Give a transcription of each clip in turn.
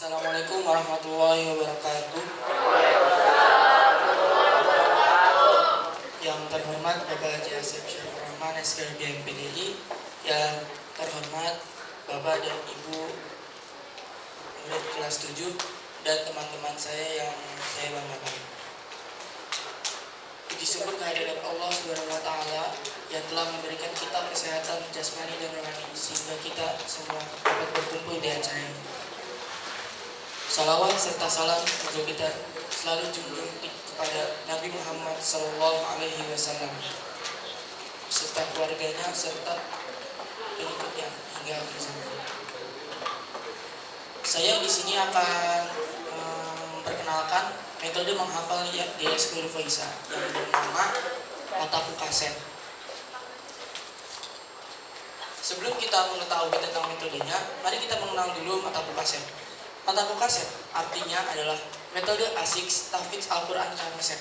Assalamualaikum warahmatullahi wabarakatuh. Yang terhormat Bapak Haji Asep Syarifur Rahman, SKRD MPDI. Yang terhormat Bapak dan Ibu murid kelas 7 dan teman-teman saya yang saya banggakan. Puji syukur kehadirat Allah Subhanahu wa taala yang telah memberikan kita kesehatan jasmani dan rohani sehingga kita semua dapat berkumpul di acara ini. Salawat serta salam juga kita selalu junjung kepada Nabi Muhammad SAW serta keluarganya serta pengikutnya hingga akhir zaman. Saya di sini akan memperkenalkan metode menghafal di Eskul Faisa yang bernama Mataku Kaset. Sebelum kita mengetahui tentang metodenya, mari kita mengenal dulu Mataku Kaset. Mataku Kaset artinya adalah metode asik tahfidz Al-Quran kaset.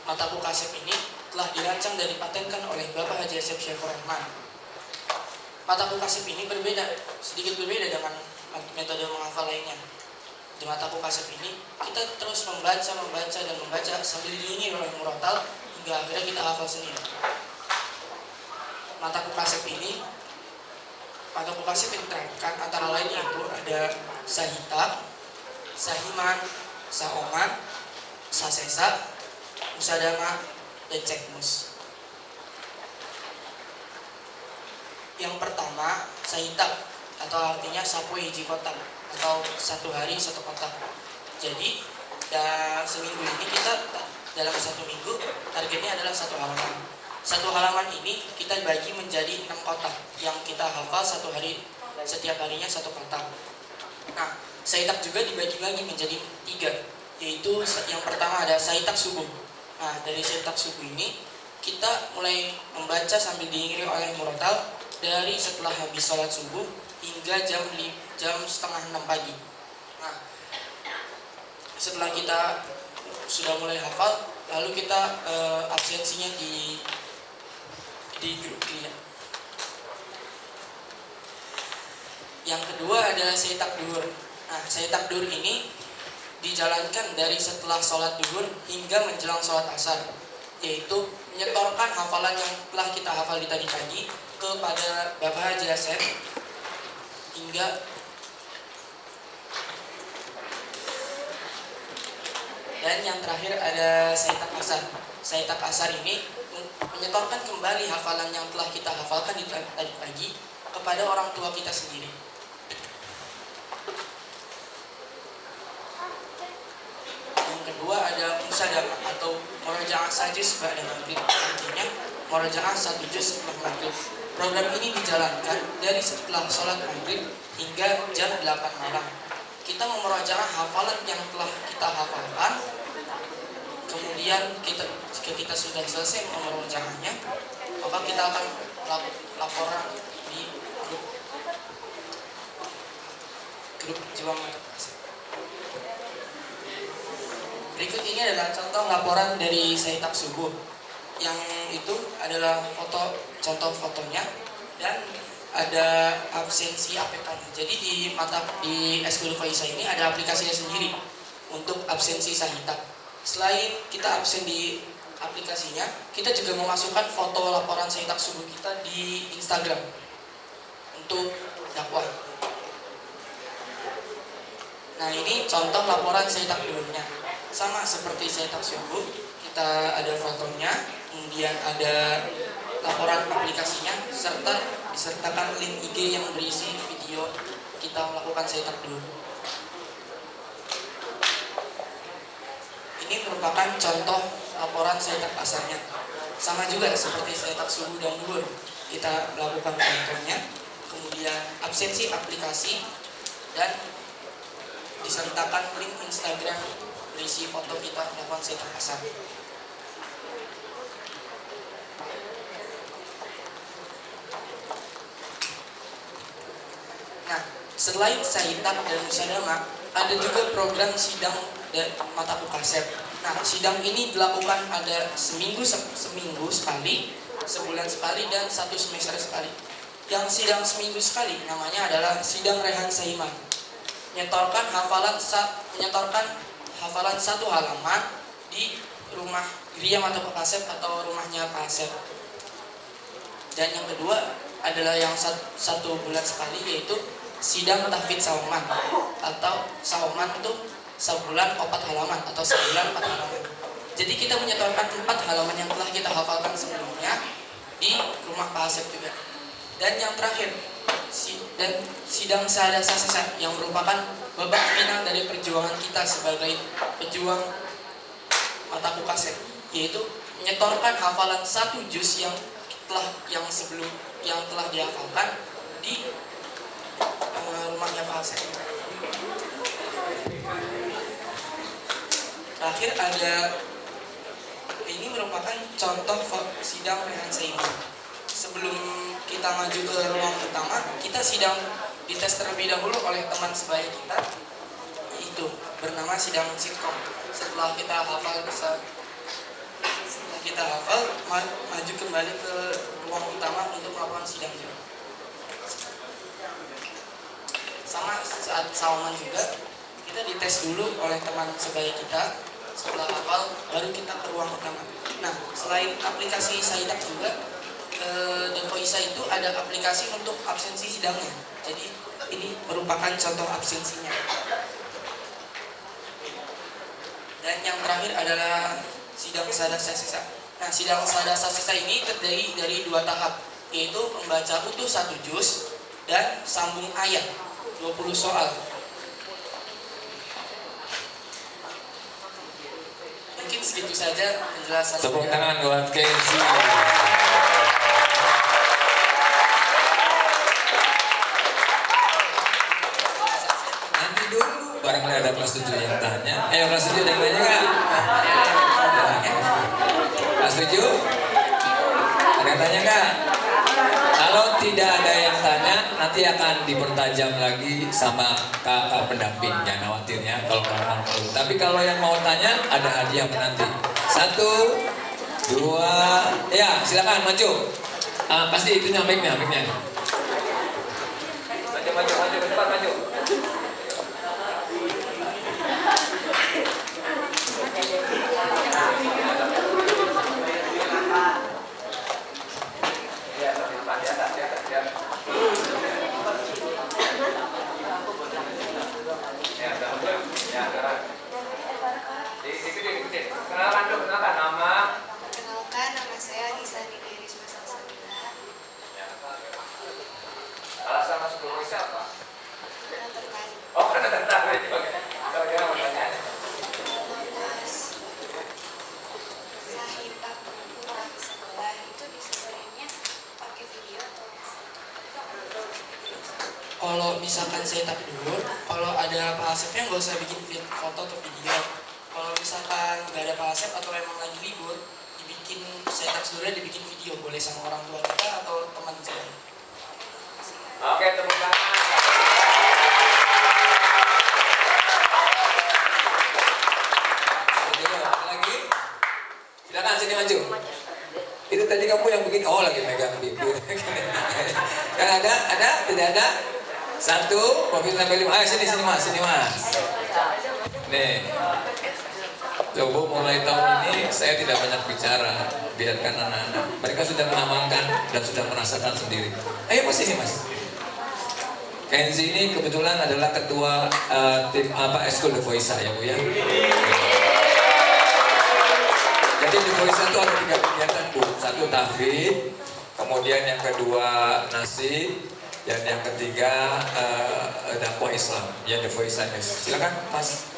Mataku Kaset ini telah dirancang dan dipatenkan oleh Bapak Haji Asep Syarifur Rahman. Mataku Kaset ini sedikit berbeda dengan metode menghafal lainnya. Di Mataku Kaset ini kita terus membaca sambil diiringi oleh murotal hingga akhirnya kita hafal sendiri. Mataku Kaset yang diterapkan antara lain yaitu ada Sahita, Sahiman, Saoman, Sasesa, Musadama, dan Cekmus. Yang pertama, Sahita atau artinya sapu hiji kotak atau satu hari satu kotak. Jadi seminggu ini kita dalam satu minggu targetnya adalah satu halaman. Satu halaman ini kita bagi menjadi 6 kotak yang kita hafal setiap harinya satu kotak. Nah, Saitak juga dibagi lagi menjadi 3, yaitu yang pertama ada Saitak subuh. Nah, dari Saitak subuh ini kita mulai membaca sambil diiringi oleh murotal dari setelah habis sholat subuh hingga jam 5:30 pagi. Nah, setelah kita sudah mulai hafal, lalu kita absensinya di grup dia. Yang kedua ada Saitak Duhur. Nah, Saitak Duhur ini dijalankan dari setelah sholat duhur hingga menjelang sholat asar, yaitu menyetorkan hafalan yang telah kita hafal di tadi pagi kepada Bapak Haji Asep hingga dan yang terakhir ada Saitak Asar. Saitak Asar ini menyetorkan kembali hafalan yang telah kita hafalkan di tadi pagi kepada orang tua kita sendiri. Yang kedua ada Musadama atau Murajaah Sajus ba'da maghrib, artinya Murajaah 1 juz setelah maghrib. Program ini dijalankan dari setelah sholat maghrib hingga jam 8 malam. Kita memurajaah hafalan yang telah kita hafalkan. Kemudian jika kita sudah selesai memurajaahnya, maka kita akan laporan di grup Juang Mataku Kaset. Berikut ini adalah contoh laporan dari Saitak subuh. Yang itu adalah contoh fotonya dan ada absensi APK-nya. Jadi di Eskul Faisa ini ada aplikasinya sendiri untuk absensi Sahita. Selain kita absen di aplikasinya, kita juga memasukkan foto laporan Saitak subuh kita di Instagram untuk dakwah. Nah, ini contoh laporan Saitak duhurnya. Sama seperti Saitak subuh, kita ada fotonya, kemudian ada laporan aplikasinya, serta disertakan link IG yang berisi video kita melakukan Saitak duhur. Ini merupakan contoh laporan Saitak asarnya. Sama juga seperti Saitak subuh dan duhur. Kita melakukan contohnya, kemudian absensi aplikasi, dan disertakan link Instagram berisi foto kita melakukan Saitak asar. Nah, selain Saitak dan Musadama, ada juga program sidang dan Mataku Kaset. Nah, sidang ini dilakukan ada seminggu sekali, sebulan sekali, dan 1 semester sekali. Yang sidang seminggu sekali namanya adalah sidang Rehan Sahiman. menyetorkan hafalan satu halaman di rumah Griyam atau Pak Asep atau rumahnya Pak Asep. Dan yang kedua adalah yang satu bulan sekali, yaitu sidang tahfidz sauman, atau sauman itu sebulan 4 halaman atau sebulan 4 halaman. Jadi kita menyetorkan 4 halaman yang telah kita hafalkan sebelumnya di rumah Pak Asep juga. Dan yang terakhir, sidang syahadat sah yang merupakan babak final dari perjuangan kita sebagai pejuang mata Kasep, yaitu menyetorkan hafalan 1 juz yang telah dihafalkan di rumahnya Pak Asep. Terakhir ini merupakan contoh sidang rehan seimbang. Sebelum kita maju ke ruang utama, kita sidang dites terlebih dahulu oleh teman sebaya kita, yaitu bernama sidang sitkom. Setelah kita hafal, maju kembali ke ruang utama untuk melakukan sidang juga. Sama saat sauman juga, kita dites dulu oleh teman sebaya kita. Setelah hafal, baru kita ke ruang utama. Nah, selain aplikasi Saidak juga, Devoisa itu ada aplikasi untuk absensi sidangnya. Jadi ini merupakan contoh absensinya. Dan yang terakhir adalah sidang syahadat sah. Nah, sidang syahadat sah ini terdiri dari 2 tahap, yaitu membaca utuh 1 juz dan sambung ayat 20 soal. Mungkin segitu saja penjelasan. Tepuk tangan buat Kenzi. Nanti dulu barangkali ada kelas 7 yang tanya. Ayo kelas 7 ada yang tanya nggak? Kelas 7? Ada yang tanya nggak? Kalau tidak ada yang tanya, nanti akan dipertajam lagi sama kakak pendampingnya, khawatirnya kalau memang perlu. Tapi kalau yang mau tanya, ada hadiah menanti. 1, 2, ya silakan maju. Pasti itunya mic-nya. Maju, cepat maju. Kenalkan nama. Kenalkan, nama saya Anissa Nini Risma Salsabila. Alasan masuk Indonesia apa? Karena tertarik. Oh, karena tertarik. Oke. Bagaimana pertanyaannya? Sahita pulang sekolah itu disebutnya pakai video atau Kalau misalkan saya tak dulu, kalau ada Pak Asepnya nggak usah bikin foto atau video. Kalau misalkan nggak ada Pak Asep atau emang lagi libur, saya tak dulu dibikin video, boleh sama orang tua kita atau teman saya. Oke, tepuk tangan. Lagi? Silakan sini maju. Itu tadi kamu yang bikin lagi megang bibir. Yang ada? Tidak ada? 1, mobil sampai 5. Ayo sini mas. Nih. Coba mulai tahun ini saya tidak banyak bicara, biarkan anak-anak. Mereka sudah mengamalkan dan sudah merasakan sendiri. Ayo mas ini mas. Kenzi ini kebetulan adalah ketua tim Eskul Devoisa ya Bu ya. Jadi Devoisa itu ada 3 kegiatan Bu. 1 tahfidz, kemudian yang kedua nasib, dan yang ketiga dakwah Islam. Ya Devoisa News. Silakan Mas.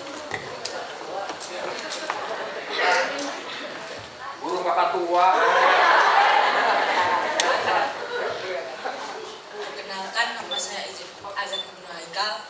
Guru kakak tua. Perkenalkan, nama saya Azan Ibnu Haikal.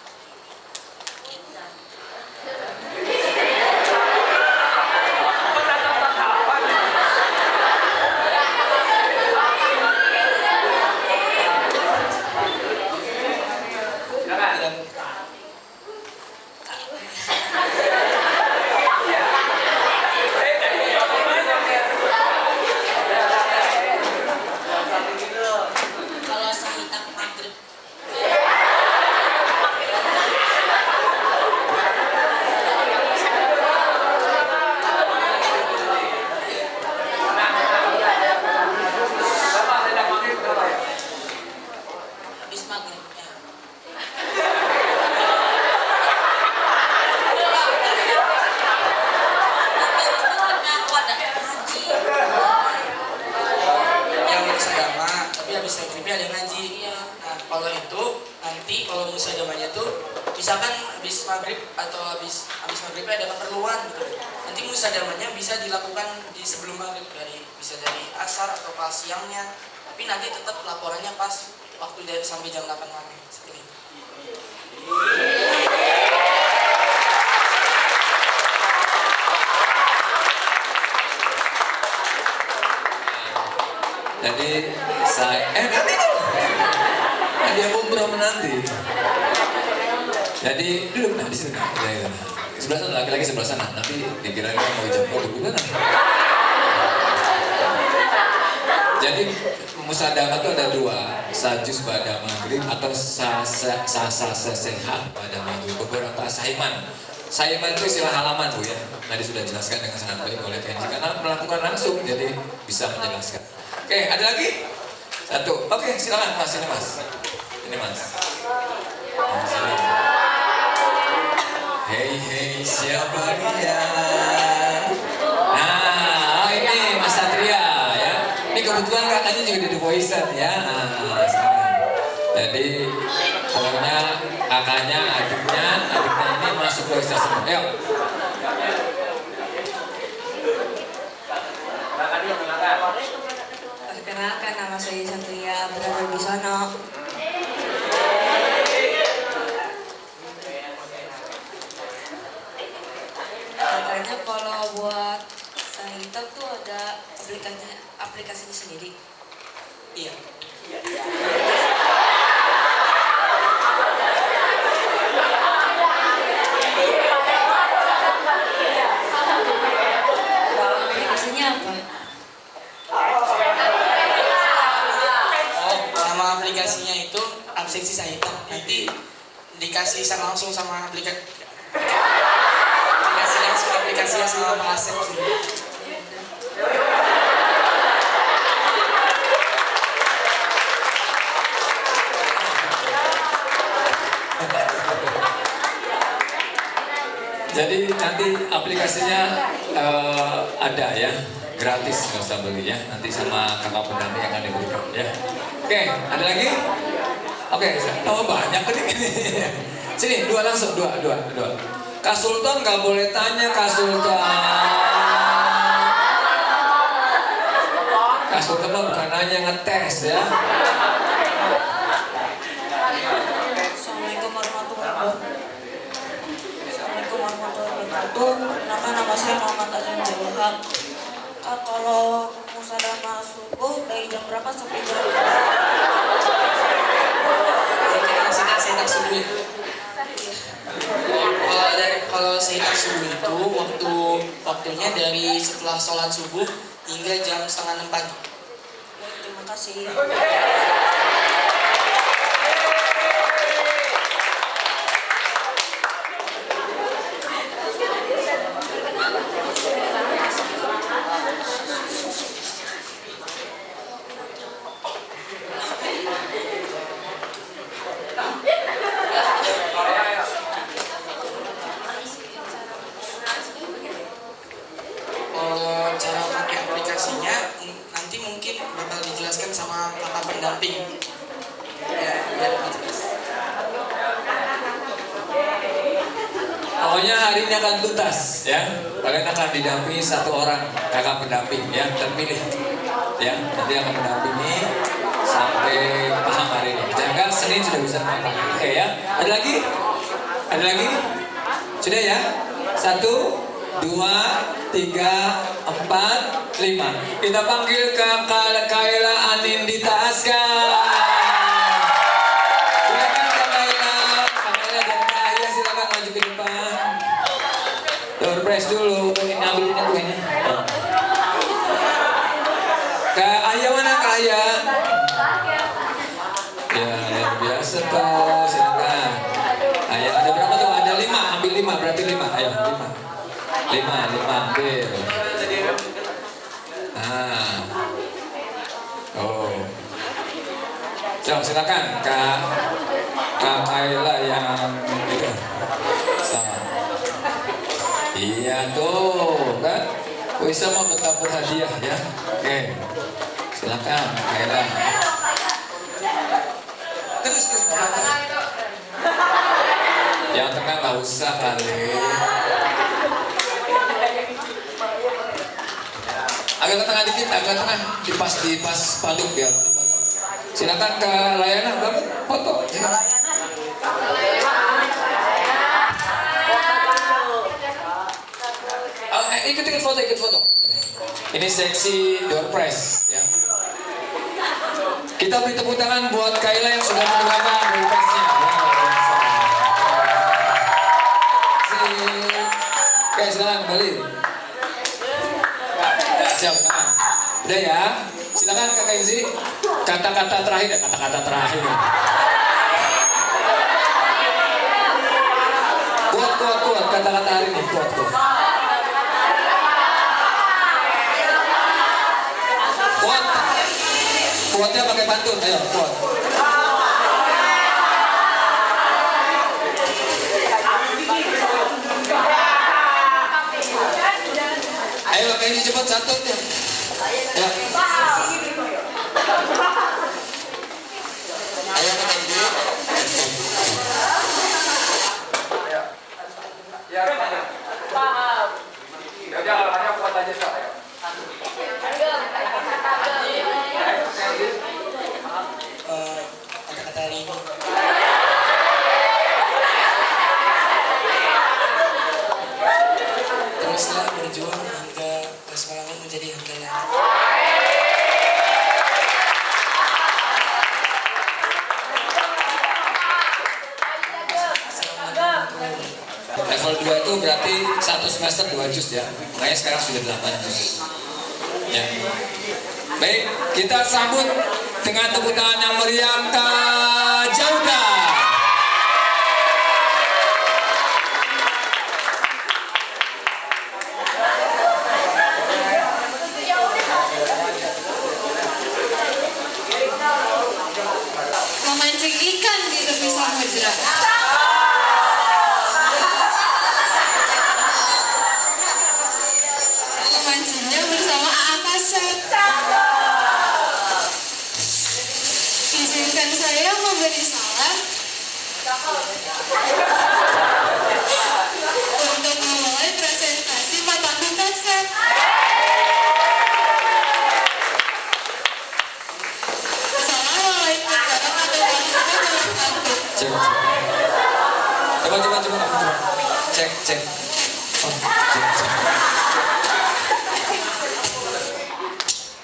habis maghrib atau habis maghrib ada keperluan gitu. Nanti musyadarahnya bisa dilakukan di sebelum maghrib, bisa dari asar atau pas siangnya, tapi nanti tetap laporannya pas waktu dari sampai jam 8 maghrib seperti itu. Jadi nanti aku belum menanti. Jadi duduk nah di sini. Ya. Sebelah sana laki-laki sebelah sana. Nanti dikira mau ijab kabul kan. Jadi musyadarah itu ada dua, sajus pada maghrib atau sesehat pada maghrib. Beberapa sahiman itu istilah halaman Bu ya. Tadi sudah jelaskan dengan sangat baik oleh Kenji karena melakukan langsung jadi bisa menjelaskan. Oke, ada lagi? Satu. Oke, silakan Mas, ini Mas. Ini Mas. Nah, sini. Hei, siapa dia? Nah, ini Mas Satria ya. Ini kebetulan kakaknya juga di The Voice ya. Nah, sekarang. Jadi, pokoknya kakaknya, adiknya ini masuk Voice semua. Ayo. Perkenalkan, nama saya Satria, berada di sono. Katanya kalau buat Sahitab tuh ada aplikasinya sendiri. Iya. Aplikasinya apa? Nama aplikasinya itu Absensi Sahitab. Nanti dikasih langsung sama aplikasinya sama Pak Asep sendiri. Jadi nanti aplikasinya ada ya, gratis nggak usah beli ya. Nanti sama kakak pendamping yang akan diberikan ya. Oke, ada lagi? Oke, banyak ini. Sini dua langsung, dua. Kak Sultan nggak boleh tanya Kak Sultan. Kak Sultan mah bukan nanya, ngetes ya. Assalamualaikum warahmatullahi wabarakatuh. Assalamualaikum warahmatullahi wabarakatuh. Perkenalkan, nama saya Muhammad Azam Jawahab. Kalau musyawarah subuh dari jam berapa sampai jam berapa? Saya subuh. Kalau saya subuh itu waktunya dari setelah sholat subuh hingga jam 5:30 pagi. Terima kasih. Cara pakai aplikasinya nanti mungkin bakal dijelaskan sama kakak pendamping ya, biar lebih jelas. Pokoknya hari ini akan tuntas ya. Kalian akan didampingi satu orang kakak pendamping ya, terpilih ya. Nanti akan mendampingi sampai paham hari ini. Jangan Senin sudah bisa paham. Oke ya. Ada lagi? Ada lagi? Sudah ya? 1, 2, 3, 4, 5. Kita panggil Kakak Kaila Anindita Aska. Silakan Kak Kaila. Kak Kaila dan Kak Aya silakan maju ke depan. Door press dulu. Ini ambil ini kuenya. Kak Aya mana Kak Aya? Ya luar biasa tuh. Silakan. Ayo ada berapa tuh? Ada 5. Ambil 5 berarti 5. Ayo 5. 5 ambil. Nah. Oh. So, silakan Kak Kaila yang itu. Sama. Iya tuh, kan? Bisa mau dapat hadiah ya. Oke. Silakan Kaila. Terus. Yang tengah nggak usah kali. Agak ke tengah dikit, agak tengah. Di pas spanduk biar. Silakan ke layanan, Bapak. Foto. Ikut foto. Ini seksi door prize, ya. Kita beri tepuk tangan buat Kayla yang sudah menggunakan door prize-nya. Oke, silakan kembali. Ya, siap, tangan. Udah ya. Silakan Kakak Inzi. Kata-kata terakhir ya, kata-kata terakhir. Kuat, kata-kata hari ini, kuat. Kuatnya pakai pantun, ayo kuat. Ayo pakai ini cepat satunya. Ya. Ayo pakai ini. Ya, paham. Ya udah hanya kuat aja Pak. Kata-kata hari ini. Teruslah berjuang hingga keselamatan menjadi andalan. Level 2 itu berarti 1 semester 2 juz ya. Makanya sekarang sudah 8 juz. Ya. Baik, kita sambut dengan tepuk tangan yang meriah Kak Jauda. Memancing ikan di tepi samudra. Memancingnya bersama Akasep. Izinkan saya memberi salam untuk memulai presentasi mataku kasep. Assalamualaikum warahmatullahi wabarakatuh. Cek. Coba. Cek. Oh, cek.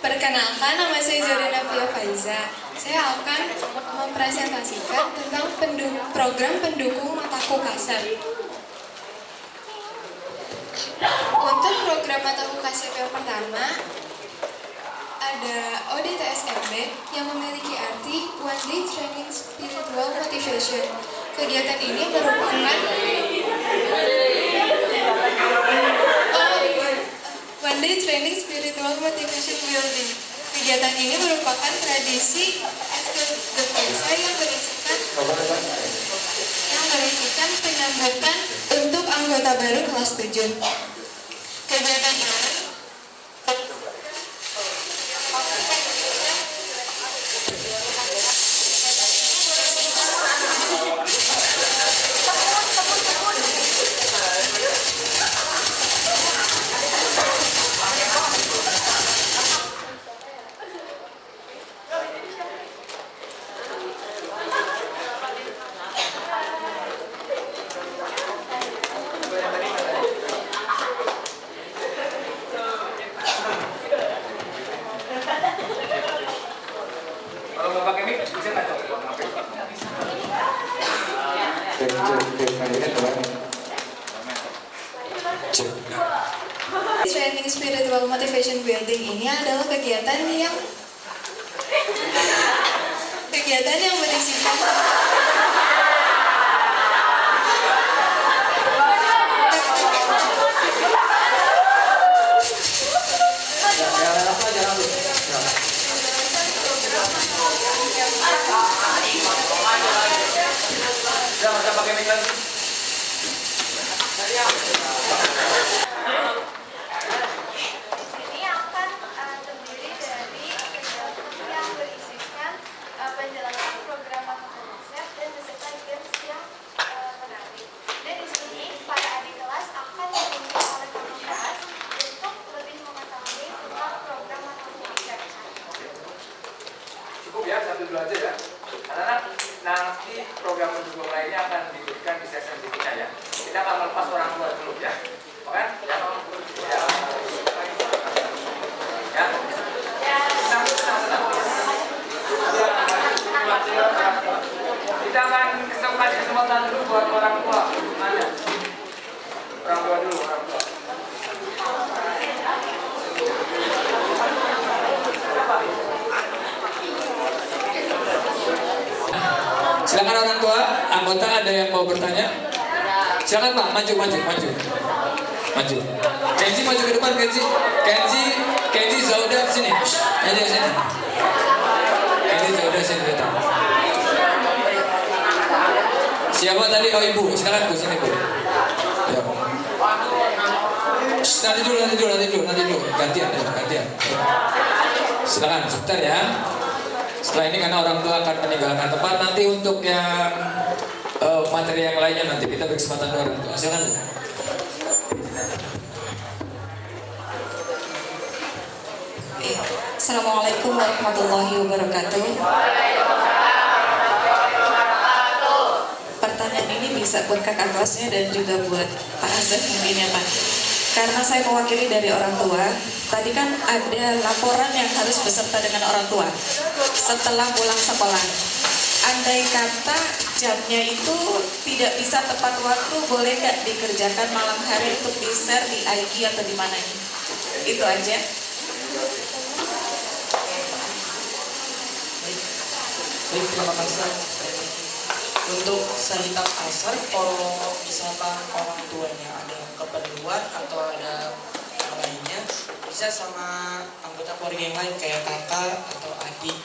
Perkenalkan, nama saya Zorina Fia Faiza. Saya akan mempresentasikan tentang program pendukung mataku kasep. Untuk program mataku kasep yang pertama, ada ODTSMB yang memiliki arti One Day Training Spiritual Motivation. Kegiatan ini merupakan One Day Training Spiritual Motivation Building. Kegiatan ini merupakan tradisi ekskul desa yang berisikan penyambutan untuk anggota baru kelas 7. Kegiatan ini Training Spiritual Motivation Building ini adalah kegiatan yang berisikan ini akan terdiri dari yang berisikan penjelasan program konsep dan beserta games yang menarik. Dan yang mau bertanya? Silakan Pak, maju. Kenzi maju ke depan, Kenzi Zauda sini. Aja sini. Kenzi Zauda sini datang. Siapa tadi? Oh ibu, silakan Bu, sini Bu. Ya. Nanti dulu. Gantian. Silakan, sebentar ya. Setelah ini karena orang tua akan meninggalkan tempat, nanti untuk yang materi yang lainnya nanti kita beri kesempatan orang tua. Silakan. Assalamualaikum warahmatullahi wabarakatuh. Pertanyaan ini bisa buat kakak kelasnya dan juga buat Pak Azan mungkin ya Pak. Karena saya mewakili dari orang tua, tadi kan ada laporan yang harus beserta dengan orang tua setelah pulang sekolah. Andai kata jamnya itu tidak bisa tepat waktu, boleh nggak dikerjakan malam hari untuk di-share di IG atau di mana ini? Itu aja. Baik, terima kasih. Untuk sahita asar, kalau misalkan orang tuanya ada keperluan atau ada yang lainnya, bisa sama anggota keluarga yang lain kayak kakak atau adik,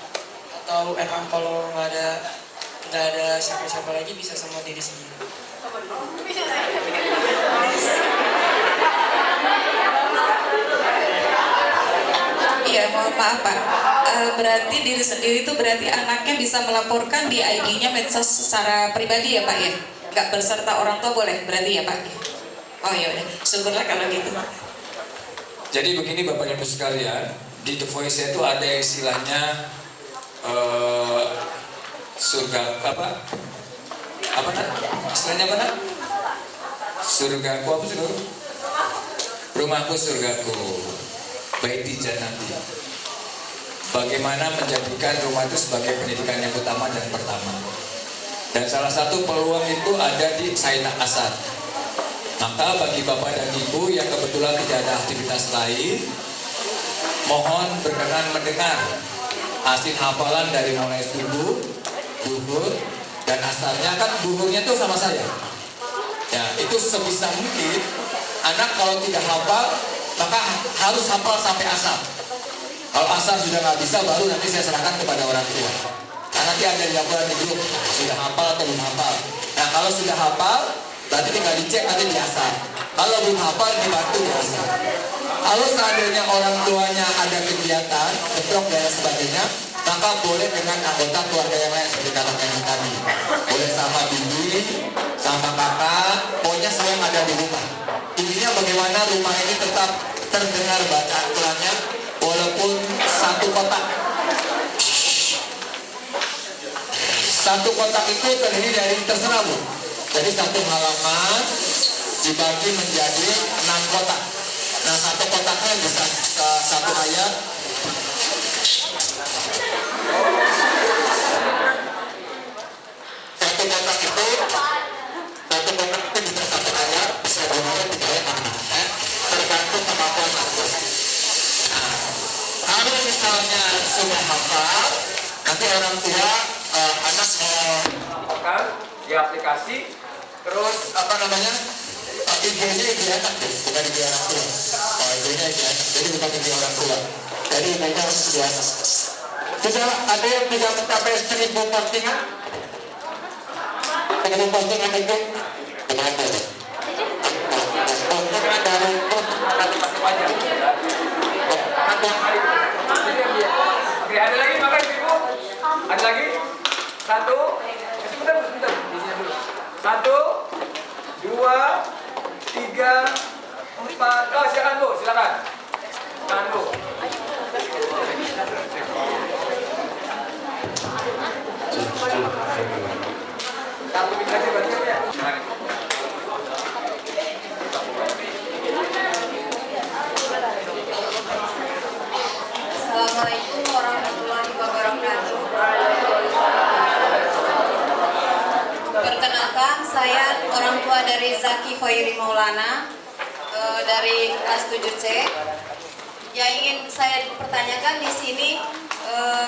atau emang kalau nggak ada siapa-siapa lagi bisa sama diri sendiri. Iya, mohon maaf Pak. Berarti diri sendiri itu berarti anaknya bisa melaporkan di IG-nya medsos secara pribadi ya Pak ya? Nggak berserta orang tua boleh berarti ya Pak? Oh ya udah, syukurlah kalau gitu. Jadi begini Bapak Ibu sekalian, di The Voice itu ada istilahnya surga apa istilahnya apa nak? Surgaku apa sih? Rumahku surgaku, baiti jannati. Bagaimana menjadikan rumah itu sebagai pendidikan yang utama dan pertama. Dan salah satu peluang itu ada di Sayyidina Asar. Maka bagi Bapak dan Ibu yang kebetulan tidak ada aktivitas lain, mohon berkenan mendengar hasil hafalan dari mulai subuh, duhur, dan asarnya. Kan duhurnya itu sama saya. Ya, itu sebisa mungkin anak kalau tidak hafal, maka harus hafal sampai asar. Kalau asar sudah nggak bisa, baru nanti saya serahkan kepada orang tua. Nah, nanti ada di laporan di grup, sudah hafal atau belum hafal. Nah, kalau sudah hafal, berarti tinggal dicek nanti di asar. Kalau belum hafal, dibantu di asar. Kalau seandainya orang tuanya ada kegiatan, bentrok dan sebagainya, maka boleh dengan anggota keluarga yang lain seperti katakan tadi. Boleh sama bibi, sama kakak, pokoknya semua yang ada di rumah. Intinya bagaimana rumah ini tetap terdengar bacaan Qurannya walaupun satu kotak. Satu kotak itu terdiri dari terserah Bu. Jadi satu halaman dibagi menjadi 6 kotak. Nah, satu kotaknya bisa satu ayat. Satu kotak itu bisa satu ayat, bisa 2 ayat, 3 ayat, tergantung kemampuan masing. Nah, kalau misalnya sudah hafal, nanti orang tua anak mau di aplikasi, terus apa namanya? IG-nya IG anak tuh, bukan IG orang tua. Oh, IG-nya IG anak, jadi bukan IG orang tua. Jadi IG-nya harus IG anak. Sudah ada yang sudah mencapai 1000 postingan? 1000 postingan itu? Berapa? Postingan dari itu nanti masih panjang. Oke, ada lagi makan Ibu? Ada lagi? 1, sebentar. Di sini dulu. 1, 2, 3, 4. Oh, silakan Bu, silakan. Silakan Bu. Satu minit aja berarti ya. Assalamualaikum warahmatullahi wabarakatuh. Perkenalkan, saya orang tua dari Zaki Khairi Maulana dari kelas 7C. Yang ingin saya pertanyakan di sini,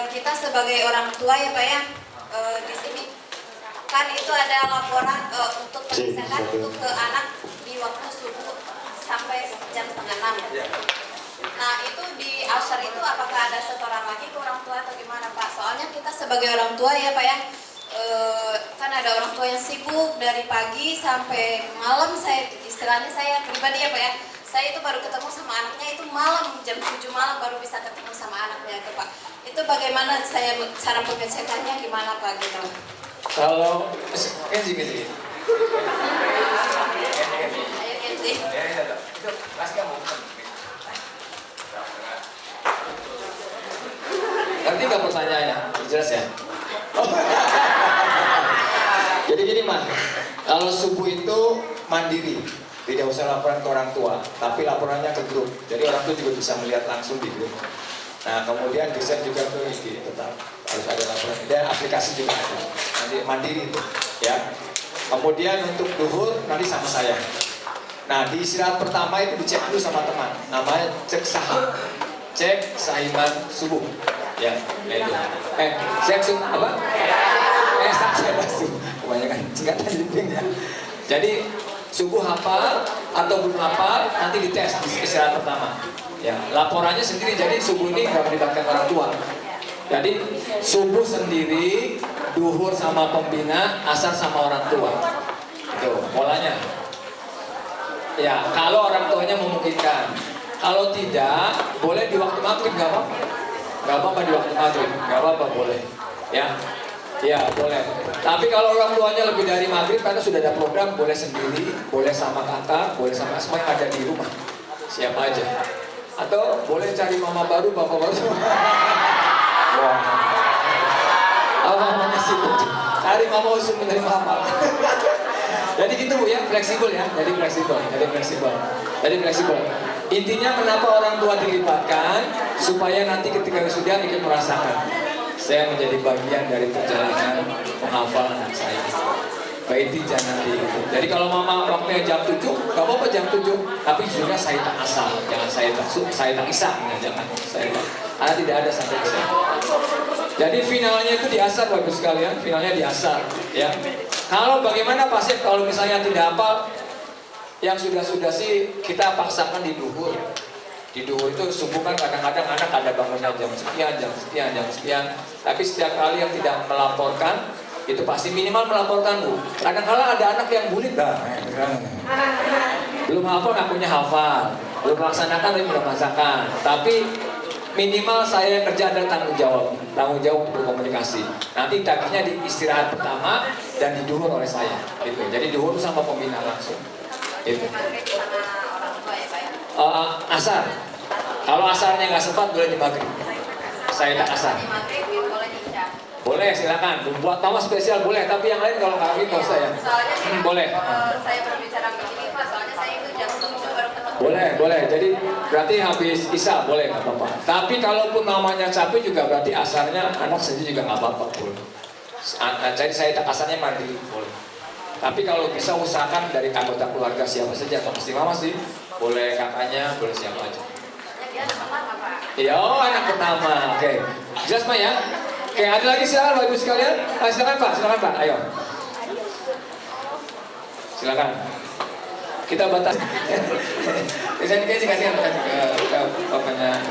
kita sebagai orang tua ya Pak ya, di sini kan itu ada laporan untuk perpisahan untuk ke anak di waktu subuh sampai jam 5:30. Nah itu di asar itu apakah ada setoran lagi ke orang tua atau gimana Pak? Soalnya kita sebagai orang tua ya Pak ya, kan ada orang tua yang sibuk dari pagi sampai malam. Istilahnya saya pribadi ya Pak ya, saya itu baru ketemu sama anaknya itu malam, jam 7 malam baru bisa ketemu sama anaknya itu Pak. Itu bagaimana cara pengecekannya gimana Pak gitu? Kalau Kenzi. Ayo Kenzi. Ngerti nggak pertanyaannya? Jelas ya? Oh. Jadi gini Mas, kalau subuh itu mandiri, tidak usah laporan ke orang tua, tapi laporannya ke grup. Jadi orang tua juga bisa melihat langsung di grup. Nah kemudian desain juga ke IG, tetap harus ada laporan. Dan aplikasi juga ada, nanti mandiri itu, ya. Kemudian untuk duhur nanti sama saya. Nah di istirahat pertama itu dicek dulu sama teman, namanya cek saham, cek sahiman subuh. Ya, itu. Cek apa? Sahiman subuh. Kebanyakan singkatan jeping ya. Jadi subuh hafal atau belum hafal nanti dites di istirahat pertama. Ya, laporannya sendiri. Jadi subuh ini nggak melibatkan orang tua. Jadi subuh sendiri, duhur sama pembina, asar sama orang tua. Itu polanya. Ya, kalau orang tuanya memungkinkan. Kalau tidak, boleh di waktu maghrib, nggak apa-apa. Nggak apa-apa di waktu maghrib, nggak apa-apa, boleh. Ya, ya boleh. Tapi kalau orang tuanya lebih dari maghrib, karena sudah ada program, boleh sendiri, boleh sama kakak, boleh sama semua yang ada di rumah. Siapa aja. Atau boleh cari mama baru, bapak baru. Wah. Mamanya sibuk. Cari mama usul menerima apa. Jadi gitu Bu ya, fleksibel ya. Jadi fleksibel. Intinya kenapa orang tua dilibatkan supaya nanti ketika wisuda ikut merasakan. Saya menjadi bagian dari perjalanan menghafal anak saya. Baiti jangan di itu. Jadi kalau mama waktunya jam 7, gak apa-apa jam 7. Tapi juga saya tak asal, jangan saya tak isah, jangan saya tak. Karena tidak ada sampai isah. Jadi finalnya itu di asar Bapak sekalian, finalnya di asar. Ya. Kalau bagaimana Pak Syed kalau misalnya tidak hafal, yang sudah sih kita paksakan di duhur. Di duhur itu subuh kan kadang-kadang anak ada bangunnya jam sekian. Tapi setiap kali yang tidak melaporkan, itu pasti minimal melaporkan Bu. Kadang-kala ada anak yang bulit belum hafal ngakunya hafal, belum melaksanakan tapi belum melaksanakan. Tapi minimal saya kerja adalah tanggung jawab berkomunikasi. Nanti tagihnya di istirahat pertama dan di duhur oleh saya. Gitu. Jadi duhur sama pembina langsung. Gitu. Asar. Kalau asarnya nggak sempat boleh di maghrib. Saya tak asar. Boleh silakan. Buat mama spesial boleh. Tapi yang lain kalau nggak gitu saya. Boleh. Saya berbicara begini Pak. Soalnya saya itu jam 7 baru ketemu. Boleh. Jadi berarti habis isya boleh nggak apa-apa. Tapi kalaupun namanya capek juga berarti asarnya anak sendiri juga nggak apa-apa boleh. Jadi saya tak asarnya mandiri boleh. Tapi kalau bisa usahakan dari anggota keluarga siapa saja. Atau mesti mama sih. Boleh kakaknya, boleh siapa aja. Dia anak pertama Pak. Iya, anak pertama. Oke. Jelas Pak ya? Oke, ada lagi silakan Bapak Ibu sekalian. Silakan Pak, ayo. Silakan. Kita batas. Saya kasih ke bapaknya.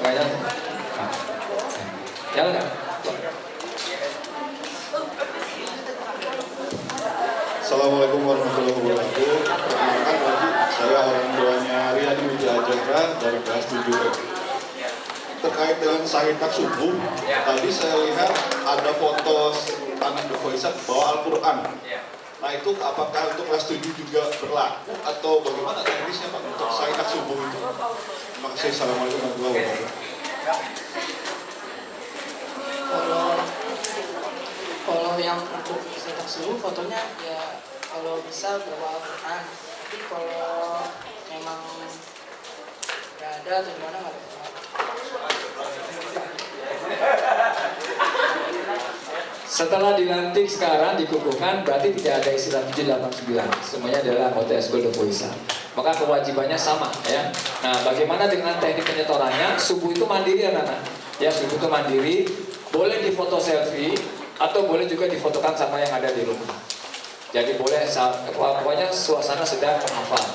Jalan. Jalan. Assalamualaikum warahmatullahi wabarakatuh. Perkenalkan lagi, saya orang tuanya Riyadi Wijaya dari kelas 7. Terkait dengan sahitak subuh, tadi saya lihat ada foto anak The Voice bawa Al-Quran. Nah itu apakah untuk kelas 7 juga berlaku atau bagaimana teknisnya Pak untuk sahitak subuh itu? Terima kasih. Assalamualaikum warahmatullahi wabarakatuh. Kalau yang untuk sahitak subuh fotonya ya kalau bisa bawa Al-Quran. Tapi kalau memang nggak ada atau gimana nggak ada. Setelah dilantik sekarang dikukuhkan berarti tidak ada istilah 789. Semuanya adalah anggota Eskul The Voice. Maka kewajibannya sama ya. Nah, bagaimana dengan teknik penyetorannya? Subuh itu mandiri anak-anak. Ya, subuh itu mandiri, boleh difoto selfie atau boleh juga difotokan sama yang ada di rumah. Jadi boleh, pokoknya suasana sedang menghafal.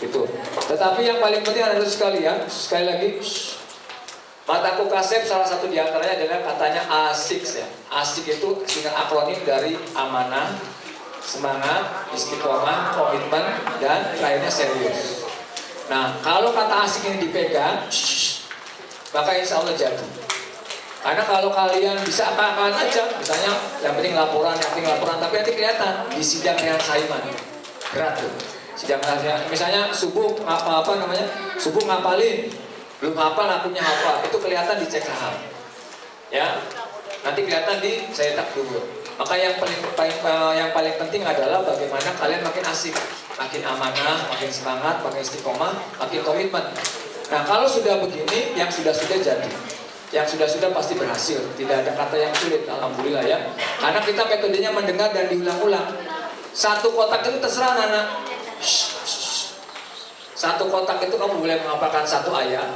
Itu. Tetapi yang paling penting adalah sekalian, sekali lagi, mataku kasep salah satu diantaranya adalah katanya ASIK ya. ASIK itu singkat akronim dari amanah, semangat, istiqomah, komitmen, dan terakhirnya serius. Nah, kalau kata ASIK ini dipegang, maka insya Allah jadi. Karena kalau kalian bisa apa-apaan aja, misalnya yang penting laporan, tapi nanti kelihatan di sidang Rehan Saiman berat tuh. Sidang Rehan, misalnya subuh subuh ngapalin, belum hafal, akunya hafal, itu kelihatan di cek saham. Ya, nanti kelihatan di saya tak dulu. Maka yang paling penting adalah bagaimana kalian makin asik, makin amanah, makin semangat, makin istiqomah, makin komitmen. Nah, kalau sudah begini, yang sudah jadi. Yang sudah pasti berhasil, tidak ada kata yang sulit, alhamdulillah ya. Karena kita metodenya mendengar dan diulang-ulang. Satu kotak itu terserah anak. Satu kotak itu kamu boleh menghafalkan satu ayat,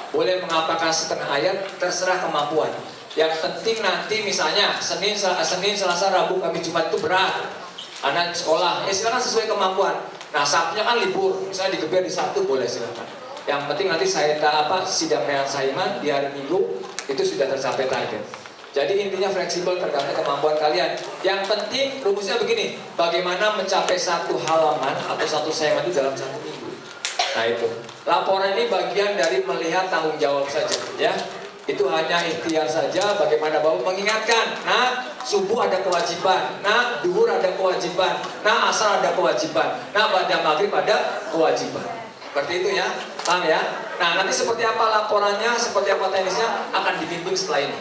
boleh menghafalkan setengah ayat, terserah kemampuan. Yang penting nanti misalnya Senin, Selasa, Rabu, Kamis, Jumat itu berat. Anak sekolah, ya silakan sesuai kemampuan. Nah, Sabtunya kan libur, misalnya digeber di Sabtu boleh silakan. Yang penting nanti sidang Rehan Saiman di hari Minggu itu sudah tercapai target. Jadi intinya fleksibel tergantung kemampuan kalian. Yang penting rumusnya begini, bagaimana mencapai satu halaman atau satu Saiman itu dalam satu minggu. Nah itu, laporan ini bagian dari melihat tanggung jawab saja, ya. Itu hanya ikhtiar saja. Bagaimana bahwa mengingatkan, nah subuh ada kewajiban, nah duhur ada kewajiban, nah asar ada kewajiban, nah pada maghrib ada kewajiban. Seperti itu ya, paham ya? Nah nanti seperti apa laporannya, seperti apa teknisnya akan dibimbing setelah ini.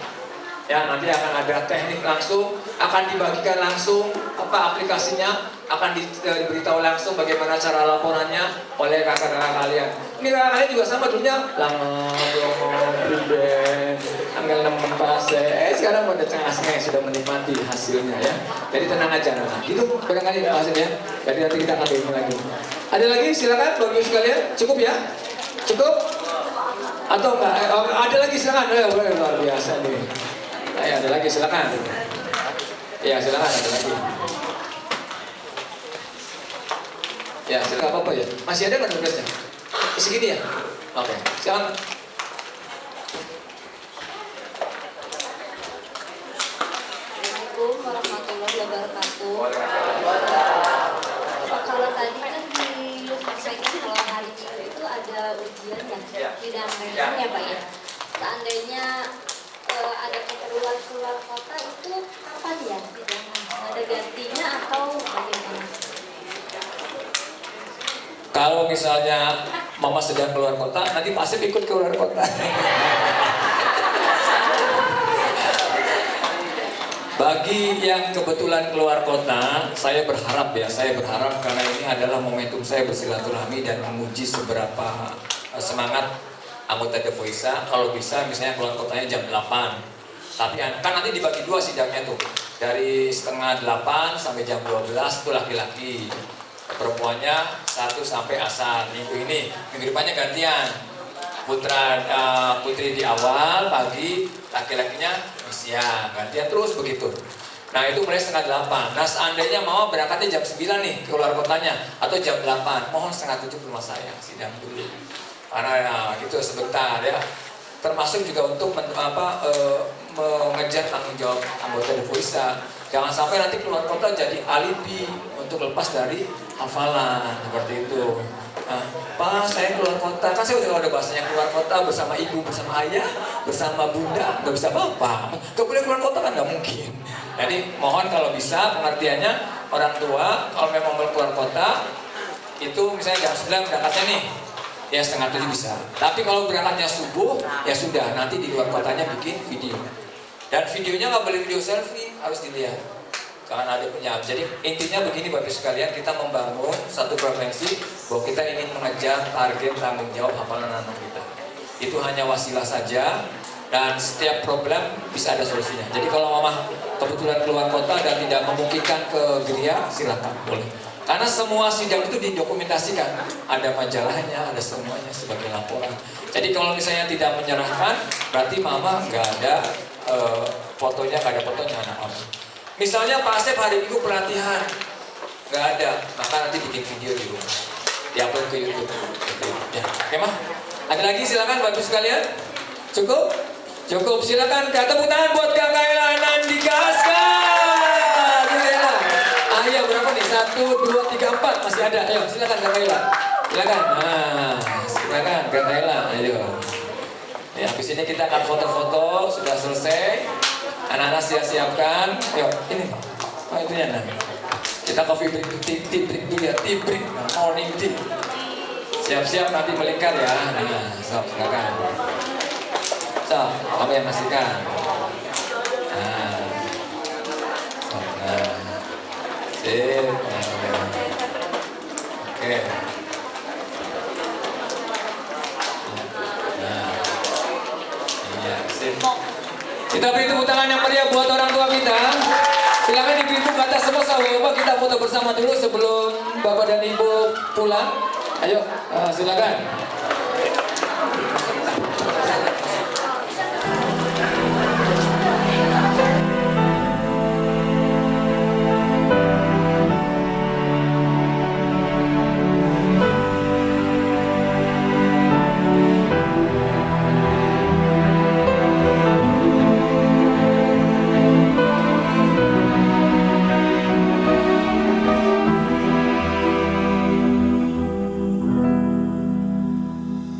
Ya, nanti akan ada teknik langsung, akan dibagikan langsung apa aplikasinya, akan diberitahu langsung bagaimana cara laporannya oleh kakak-kakak kalian. Ini kakak kalian juga sama dulunya tanggal 6 fase. Sekarang pada tengah-tengah sudah menikmati hasilnya ya. Jadi tenang aja nah. Gitu barangkali hasilnya. Jadi nanti kita akan bimbing lagi. Ada lagi silakan bagi sekalian. Cukup ya? Cukup? Atau enggak? Ada lagi silakan. Boleh luar biasa nih. Ada lagi silakan. Ya silakan ada lagi. Ya silakan apa ya? Masih ada nggak tugasnya? Segini ya? Oke. Silakan. Assalamualaikum warahmatullahi wabarakatuh. Kalau tadi kan disampaikan kalau hari Minggu itu ada ujian ya, tidak rehan ya Pak ya. Seandainya ada keperluan keluar kota itu kapan ya sidangnya? Ada gantinya atau bagaimana? Kalau misalnya Mama sedang keluar kota, nanti pasti ikut keluar kota. Bagi yang kebetulan keluar kota, saya berharap karena ini adalah momentum saya bersilaturahmi dan menguji seberapa semangat anggota Devoisa. Kalau bisa misalnya keluar kotanya jam 8. Tapi kan nanti dibagi dua sidangnya tuh. Dari setengah 8 sampai jam 12 itu laki-laki. Perempuannya 1 sampai asar. Minggu depannya gantian. Putri di awal pagi, laki-lakinya siang, gantian terus begitu. Nah itu mulai setengah 8. Nah seandainya mau berangkatnya jam 9 nih keluar kotanya atau jam 8, mohon setengah 7 ke rumah saya sidang dulu. Karena gitu sebentar ya. Termasuk juga untuk mengejar tanggung jawab anggota Devoisa. Jangan sampai nanti keluar kota jadi alibi untuk lepas dari hafalan seperti itu. Nah, Pak, saya keluar kota, kan saya udah ada bahasanya keluar kota bersama ibu, bersama ayah, bersama bunda, nggak bisa apa-apa. Gak boleh keluar kota kan nggak mungkin. Jadi mohon kalau bisa pengertiannya orang tua kalau memang mau keluar kota itu misalnya jam 9 berangkatnya nih, ya setengah 7 bisa. Tapi kalau berangkatnya subuh, ya sudah nanti di luar kotanya bikin video. Dan videonya nggak boleh video selfie, harus dilihat. Karena ada penyakit. Jadi intinya begini Bapak sekalian, kita membangun satu frekuensi bahwa kita ingin mengejar target tanggung jawab hafalan anak kita. Itu hanya wasilah saja. Dan setiap problem bisa ada solusinya. Jadi kalau mama kebetulan keluar kota dan tidak memungkinkan ke gereja, silakan, boleh. Karena semua sidang itu didokumentasikan, ada majalahnya, ada semuanya sebagai laporan. Jadi kalau misalnya tidak menyerahkan, berarti mama nggak ada fotonya, nggak ada fotonya anak mama. Misalnya Pak Asep hari Minggu pelatihan, nggak ada, maka nanti bikin video di rumah, diupload ke YouTube. Ya, oke mah? Ada lagi silakan Bapak sekalian. Cukup? Cukup, silakan tepuk tangan buat Kak Kaila Nandika Aska. Kaila. Ayo berapa nih? 1, 2, 3, 4 masih ada. Ayo silakan Kak Kaila. Silakan. Nah, silakan Kak Kaila. Ayo. Ya, habis ini kita akan foto-foto, sudah selesai. Anak-anak siapkan. Yuk, ini Pak. Oh, itu ya nah. Kita coffee break, tea break dulu ya, tea break, morning tea. Siap-siap nanti melingkar ya. Nah, silakan. So, kamu yang pastikan. Nah, sip. Oke. Nah, iya, sip. Kita beri tepuk tangan yang meriah buat orang tua kita. Silakan ibu-ibu ke atas semua sahabat, kita foto bersama dulu sebelum bapak dan ibu pulang. Ayo, silakan.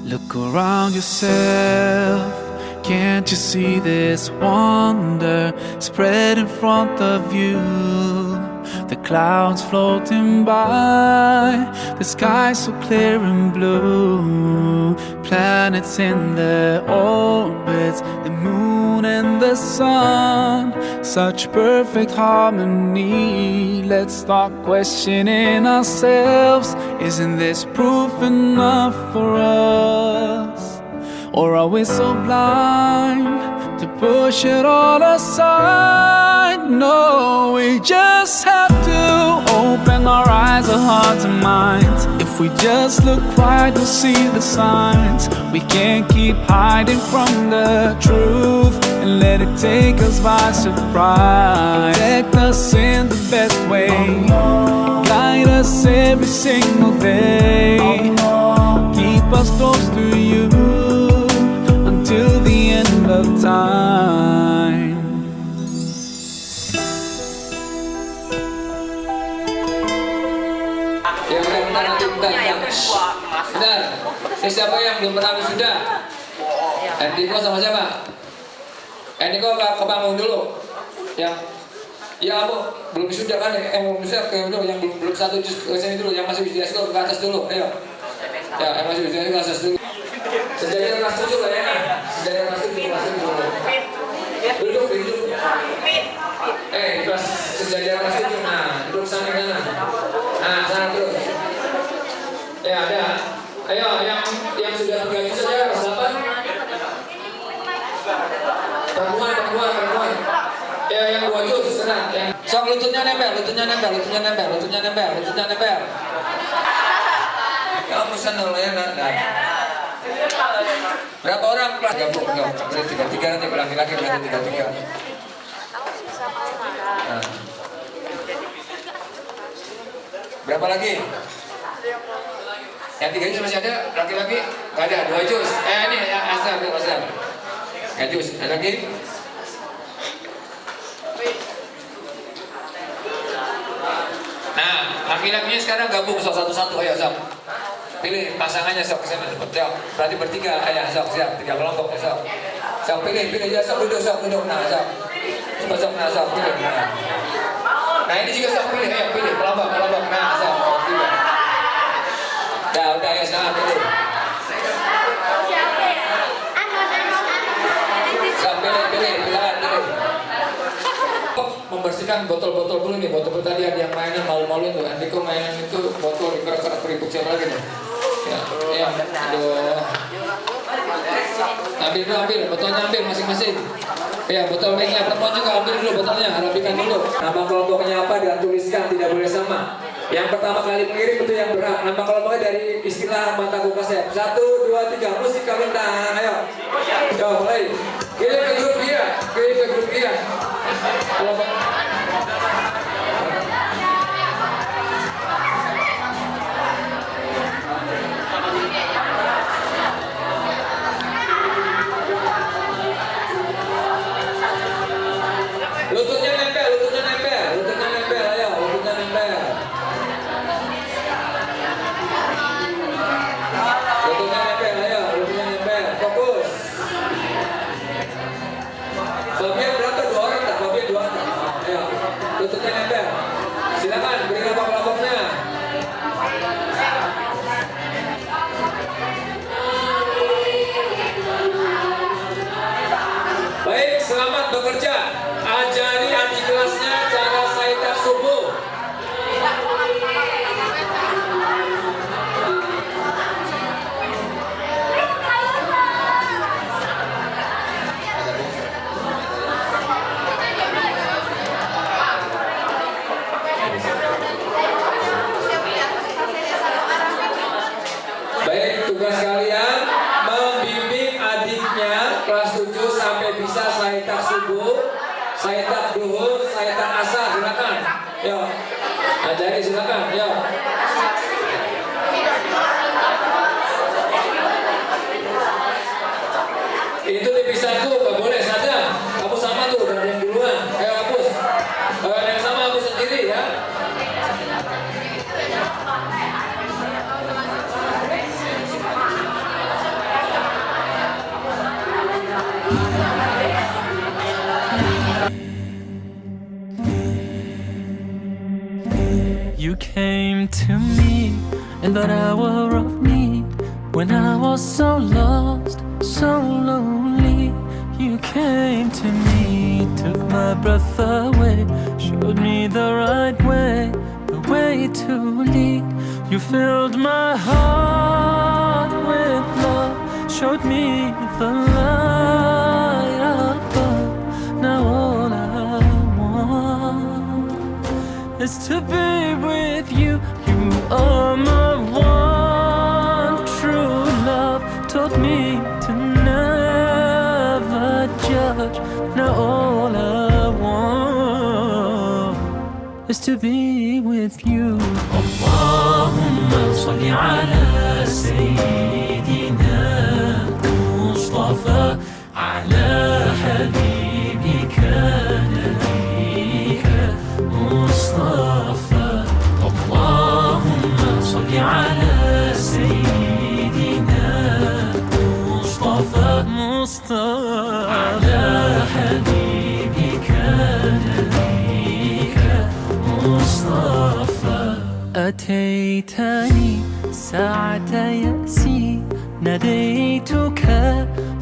Look around yourself, can't you see this wonder spread in front of you? The clouds floating by, the sky so clear and blue. Planets in their orbits, the moon and the sun, such perfect harmony. Let's start questioning ourselves. Isn't this proof enough for us? Or are we so blind to push it all aside? No, we just have to open our eyes, our hearts and minds. If we just look right, we'll see the signs. We can't keep hiding from the truth and let it take us by surprise. Protect us in the best way, guide us every single day. Keep us close to you until the end of time. Ya bentar nanti bentar. Bentar. Siapa yang belum pernah wisuda? Endiko sama siapa? Endiko ke panggung dulu. Ya. Ya kamu belum wisuda kan? Belum wisuda ke dulu yang belum satu jus ke sini dulu, yang masih wisuda ke atas dulu. Ayo. Ya, yang masih wisuda ke atas dulu. Sejajar kelas 7 lah ya. Sejajar kelas 7 dulu. Duduk. Kelas sejajar kelas 7. Nah, duduk sana sana. Nah, sana terus. Ya, ada. Ayo, yang sudah 3 juz saja kelas 8. Perempuan. Ya, yang 2 juz sana. Sok lututnya nempel. Kamu sana ya, enggak. Berapa orang kelas? Gabung, berarti 3 nanti laki-laki berarti 3. Nah. Berapa lagi? Yang 3 juz masih ada? Laki-laki? Gak ada, 2 juz. Ini yang asal. 3 juz, ada lagi? Nah, laki-lakinya sekarang gabung satu-satu, ayo sok. Pilih pasangannya sok kesana cepet, sok. Berarti bertiga, ayo sok, siap, 3 kelompok, sok. Sok pilih ya, sok duduk, nah sok. Coba sok, nah sok, pilih. Nah ini juga sok pilih, ayo pilih, kelompok, nah sok, 3. Udah ya, sekarang pilih. Sok pilih. Membersihkan botol-botol dulu nih, botol tadi ada yang mainan malu-maluin tuh. Andiko mainan itu botol dikerak-kerak keriput siapa lagi nih? Ya, aduh. Ambil, botolnya ambil masing-masing. Ya, botol mic-nya perempuan juga ambil dulu botolnya, rapikan dulu. Nama kelompoknya apa dan tuliskan, tidak boleh sama. Yang pertama kali mengirim itu yang berhak. Nama kelompoknya dari istilah mata kukasep. 1, 2, 3, musik kawintan. Ayo. Yo, mulai. Kirim ke grup dia. Kelompok. Lututnya nempel, ayo, lututnya nempel. Lututnya nempel, fokus. Fabian berapa? 2 orang tak? Fabian 2 orang. Ayo, lututnya nempel. Silakan, beri nama kelompoknya. Baik, selamat bekerja. Ajari adik kelasnya cara saitak subuh. Baik, tugas kalian membimbing adiknya kelas 7 sampai bisa saitak subuh, saitak duhur, saitak asar. Silakan. Yo. Ajari silakan. Yo. Itu tipis aku, gak boleh saja. Kamu sama tuh, udah ada yang duluan. Ayo hapus. Kalau ada yang sama hapus sendiri ya. You came to me in that hour of need, when I was so lost, so lonely. You came to me, took my breath away, showed me the right way, the way to lead. You filled my heart with love, showed me the light above. Now all I want is to be with you. You are my one true love. Taught me to never judge. Now all I want is to be with you. Allahumma salli ala Sayyidina Mustafa, ala habibika nabiyika Mustafa. Allahumma salli ala Sayyidina Mustafa, ala habibika nabiyika Mustafa. أتيتني ساعة يأسي، ناديتك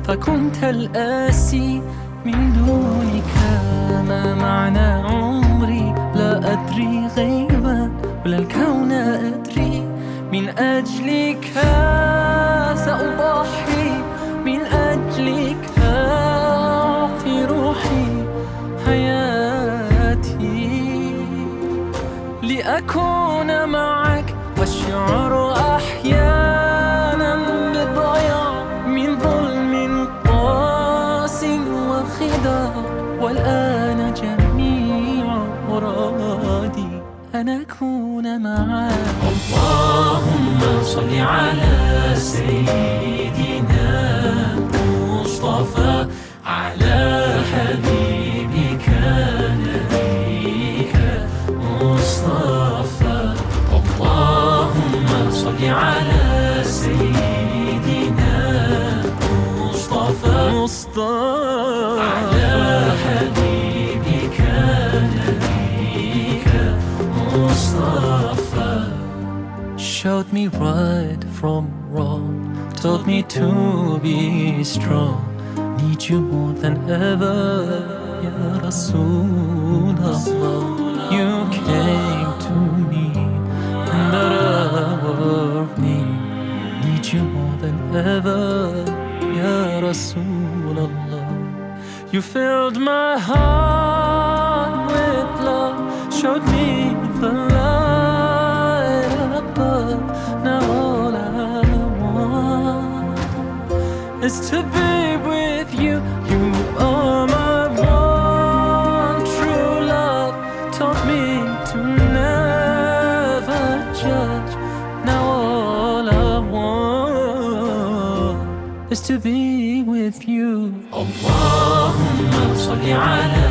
فكنت الآسي. من دونك ما معنى عمري؟ لا أدري غيبا ولا الكون أدري. من أجلك سأضحي، من أجلك أعطي روحي حياتي، لأكون معك. والشعر أحيانا بالضياع، من ظلم قاس وخداع. والآن جميع مرادي أن أكون معك. اللهم صل على سيدنا مصطفى، على حبيبك نبيك مصطفى. اللهم صل على سيدنا مصطفى، على حبيبك نبيك مصطفى. Showed me right from wrong, taught me to be strong. Need you more than ever, Ya Rasulullah. You came to me in the hour of need. Rasulallah. You filled my heart with love, showed me the light above. Now all I want is to be with you. You are my one true love, taught me to never judge. Now all I want is to be with you. Allahumma salli ala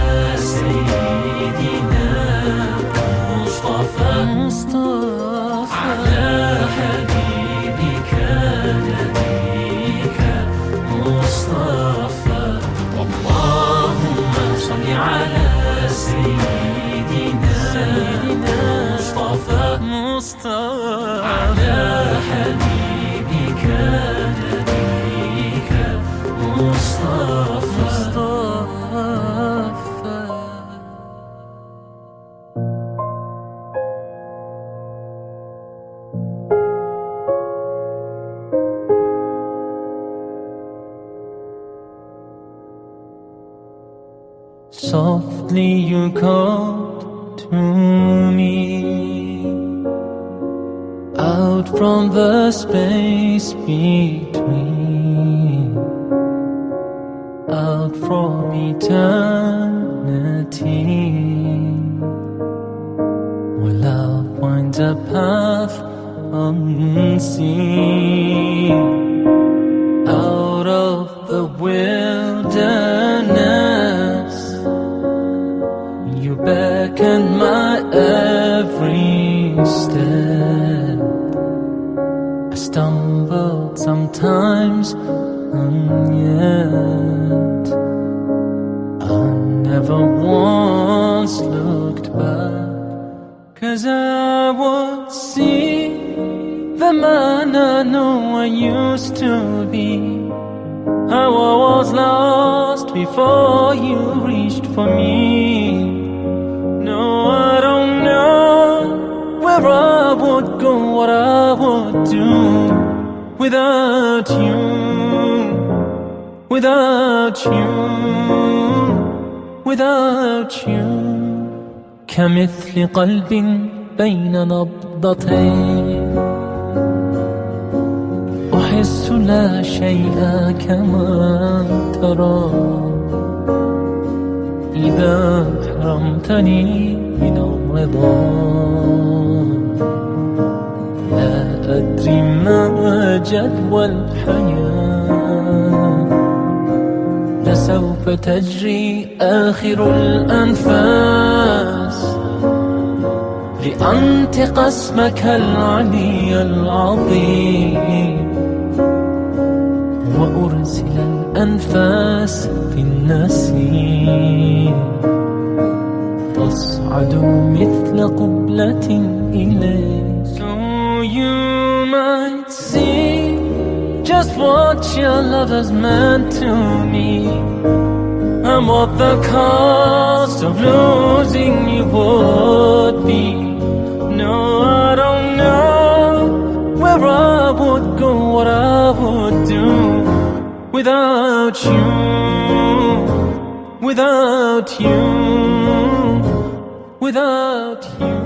Sayyidina Mustafa, ala habibika nabika Mustafa. Allahumma salli ala Sayyidina Mustafa, ala habibika nabika Mustafa. Softly you called to me out from the space between, out from eternity, where love winds a path unseen, out of the wilderness. You beckon my every step. I stumbled sometimes, and yet I never once looked back. 'Cause I would see the man I know I used to be, how I was lost before you reached for me. No, I don't know where I would go, what I would do without you, without you, without you. كمثل قلب بين نبضتين أحس لا شيء كما ترى إذا حرمتني من الرضا. لا أدري ما جدوى الحياة، لسوف تجري آخر الأنفاس لأنطق اسمك العلي العظيم، وأرسل الأنفاس في النسيم تصعد مثل قبلة إليك. So you might see just what your love has meant to me, and what the cost of losing you would be. No, I don't know where I would go, what I would do without you, without you, without you.